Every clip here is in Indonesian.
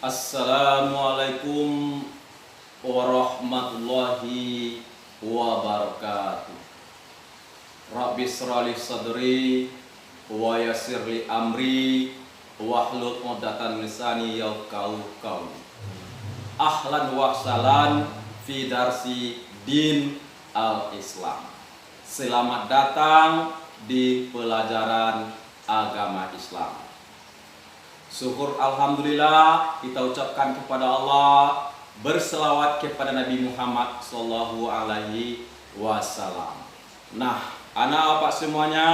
Assalamualaikum warahmatullahi wabarakatuh. Rabbi shrah li sadri wa yassir li amri wahlul 'uqdatam min lisani yafqahu qawli. Ahlan wa sahlan fi darsi din al-Islam. Selamat datang di pelajaran agama Islam. Syukur alhamdulillah kita ucapkan kepada Allah, berselawat kepada Nabi Muhammad sallallahu alaihi wasallam. Nah, anak bapak semuanya,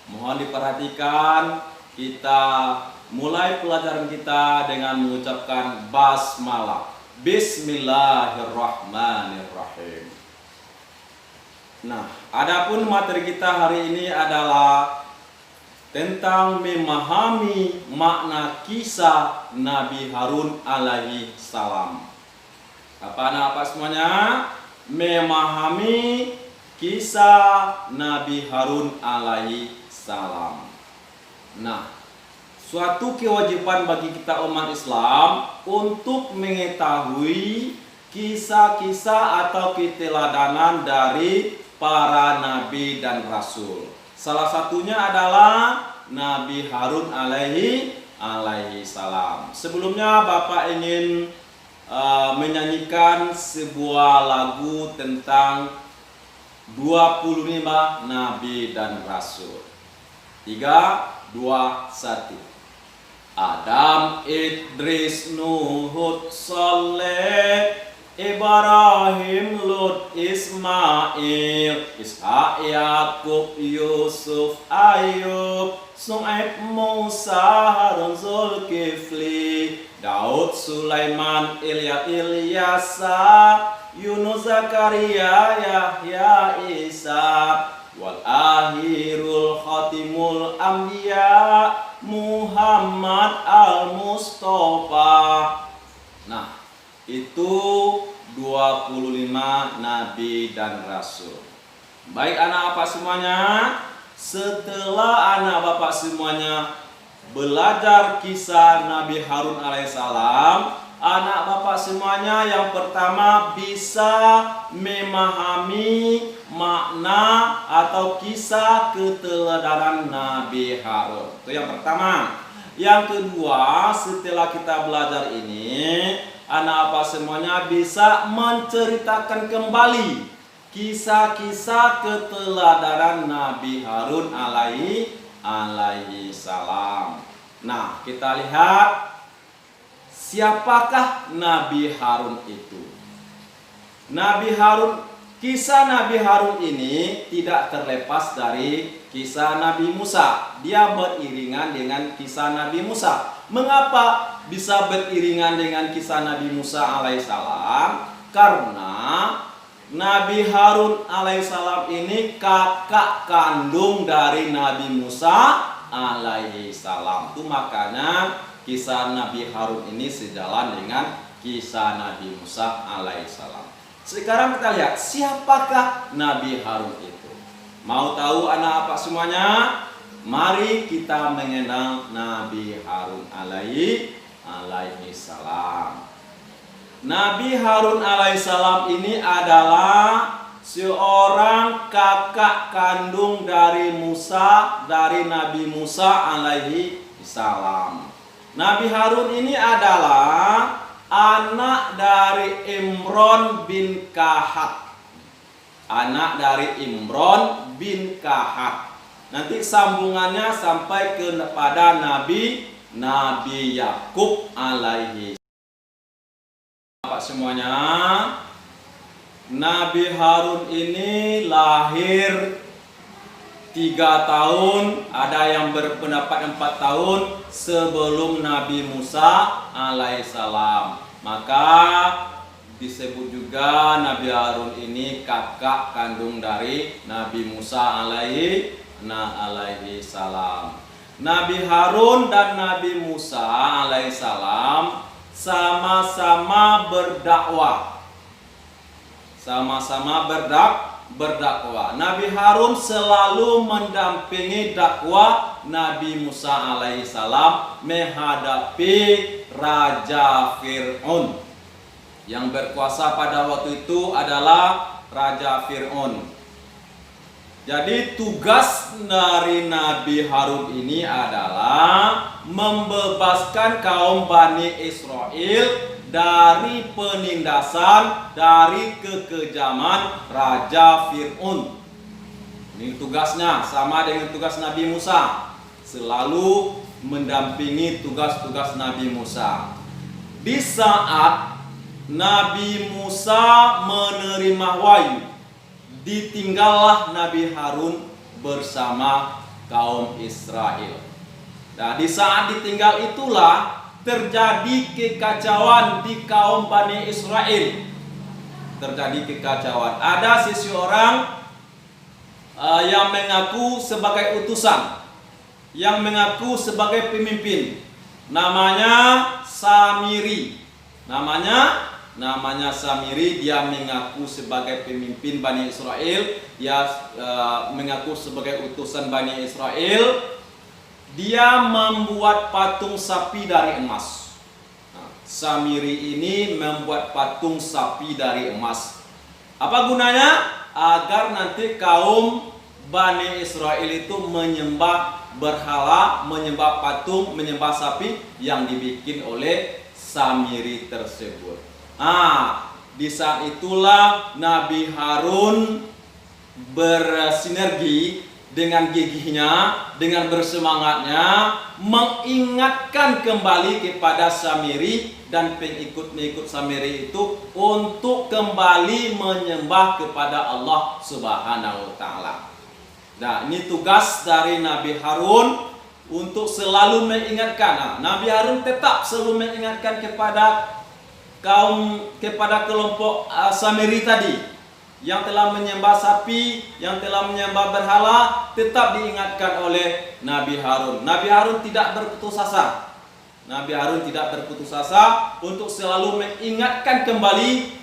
mohon diperhatikan, kita mulai pelajaran kita dengan mengucapkan basmalah. Bismillahirrahmanirrahim. Nah, adapun materi kita hari ini adalah tentang memahami makna kisah Nabi Harun alaihi salam. Apa semuanya? Memahami kisah Nabi Harun alaihi salam. Nah, suatu kewajiban bagi kita umat Islam untuk mengetahui kisah-kisah atau keteladanan dari para nabi dan rasul. Salah satunya adalah Nabi Harun alaihi salam. Sebelumnya Bapak ingin menyanyikan sebuah lagu tentang 25 Nabi dan Rasul. 3, 2, 1. Adam, Idris, Nuh, Hud, Saleh, Ibrahim, Lut, Ismail, Ishak, Yakub, Yusuf, Ayub, Syuaib, Musa, Harun, Zulkifli, Daud, Sulaiman, Ilyasa, Yunus, Zakaria, Yahya, Isa, wal akhirul khatimul anbiya, Muhammad al-Mustafa. Nah, itu 25 nabi dan rasul. Baik anak bapak semuanya, setelah anak bapak semuanya belajar kisah Nabi Harun alaihissalam, anak bapak semuanya yang pertama bisa memahami makna atau kisah keteladanan Nabi Harun. Itu yang pertama. Yang kedua, setelah kita belajar ini, anak apa semuanya bisa menceritakan kembali kisah-kisah keteladanan Nabi Harun alaihi salam. Nah, kita lihat siapakah Nabi Harun itu. Kisah Nabi Harun ini tidak terlepas dari kisah Nabi Musa. Dia beriringan dengan kisah Nabi Musa. Mengapa bisa beriringan dengan kisah Nabi Musa alaihissalam? Karena Nabi Harun alaihissalam ini kakak kandung dari Nabi Musa alaihissalam. Itu makanya kisah Nabi Harun ini sejalan dengan kisah Nabi Musa alaihissalam. Sekarang kita lihat siapakah Nabi Harun itu. Mau tahu anak apa semuanya? Mari kita mengenal Nabi Harun alaihi salam. Nabi Harun alaihissalam ini adalah seorang kakak kandung dari Nabi Musa alaihi salam. Nabi Harun ini adalah anak dari Imron bin Kahat. Nanti sambungannya sampai kepada Nabi Yakub alaihi. Bapak semuanya, Nabi Harun ini lahir 3 tahun, ada yang berpendapat 4 tahun sebelum Nabi Musa alaihissalam. Maka disebut juga Nabi Harun ini kakak kandung dari Nabi Musa alaihi salam. Nabi Harun dan Nabi Musa alaihissalam sama-sama berdakwah. berdakwah. Nabi Harun selalu mendampingi dakwah Nabi Musa alaihissalam menghadapi Raja Fir'aun. Yang berkuasa pada waktu itu adalah Raja Fir'aun. Jadi tugas dari Nabi Harun ini adalah membebaskan kaum Bani Israel dari penindasan, dari kekejaman Raja Fir'aun. Ini tugasnya sama dengan tugas Nabi Musa, selalu mendampingi tugas-tugas Nabi Musa. Di saat Nabi Musa menerima wahyu, ditinggallah Nabi Harun bersama kaum Israel. Nah, di saat ditinggal itulah terjadi kekacauan di kaum Bani Israel. Terjadi kekacauan. Ada seseorang yang mengaku sebagai utusan, yang mengaku sebagai pemimpin. Namanya Samiri. Namanya Samiri. Dia mengaku sebagai pemimpin Bani Israel. Dia mengaku sebagai utusan Bani Israel. Dia membuat patung sapi dari emas. Samiri ini membuat patung sapi dari emas. Apa gunanya? Agar nanti kaum Bani Israel itu menyembah berhala, menyembah patung, menyembah sapi yang dibikin oleh Samiri tersebut. Di saat itulah Nabi Harun bersinergi dengan gigihnya, dengan bersemangatnya mengingatkan kembali kepada Samiri dan pengikut-pengikut Samiri itu untuk kembali menyembah kepada Allah Subhanahu wa taala. Nah, ini tugas dari Nabi Harun untuk selalu mengingatkan. Nabi Harun tetap selalu mengingatkan kepada kelompok Samiri tadi yang telah menyembah sapi, yang telah menyembah berhala, tetap diingatkan oleh Nabi Harun. Nabi Harun tidak berputus asa. Nabi Harun tidak berputus asa untuk selalu mengingatkan kembali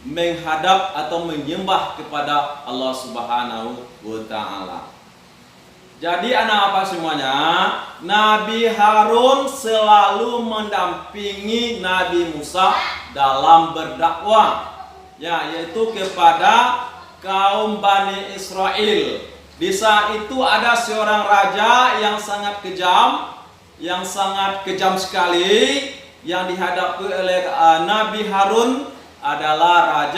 menghadap atau menyembah kepada Allah Subhanahu wa taala. Jadi anak apa semuanya, Nabi Harun selalu mendampingi Nabi Musa dalam berdakwah, yaitu kepada kaum Bani Israel. Di saat itu ada seorang raja yang sangat kejam sekali, yang dihadapi oleh Nabi Harun adalah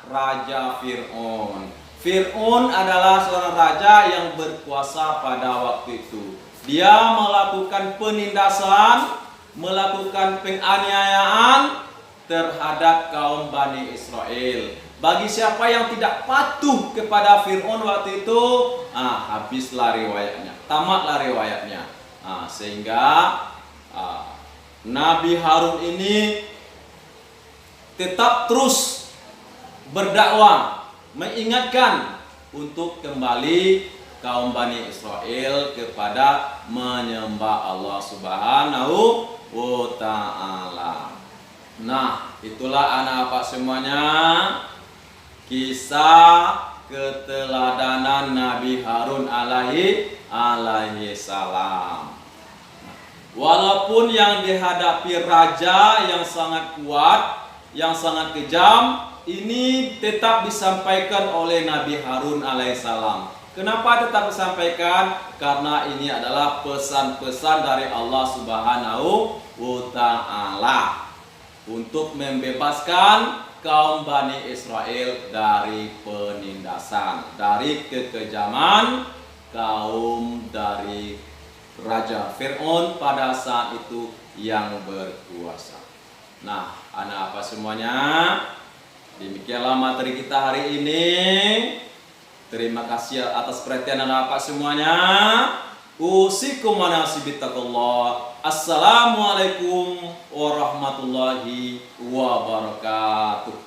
Raja Fir'aun. Fir'aun adalah seorang raja yang berkuasa pada waktu itu. Dia melakukan penindasan, melakukan penganiayaan terhadap kaum Bani Israel. Bagi siapa yang tidak patuh kepada Fir'aun waktu itu, habislah riwayatnya, tamatlah riwayatnya. Sehingga Nabi Harun ini tetap terus berdakwah, mengingatkan untuk kembali kaum Bani Israel kepada menyembah Allah Subhanahu wa taala. Nah, itulah anak apa semuanya kisah keteladanan Nabi Harun alaihi salam. Walaupun yang dihadapi raja yang sangat kuat, yang sangat kejam, ini tetap disampaikan oleh Nabi Harun alaihissalam. Kenapa tetap disampaikan? Karena ini adalah pesan-pesan dari Allah Subhanahu wa taala untuk membebaskan kaum Bani Israel dari penindasan, dari kekejaman kaum dari Raja Fir'aun pada saat itu yang berkuasa. Nah, anak apa semuanya, demikianlah materi kita hari ini. Terima kasih atas perhatian anak apa semuanya. Usikum wa nafsi bittaqullah. Assalamualaikum warahmatullahi wabarakatuh.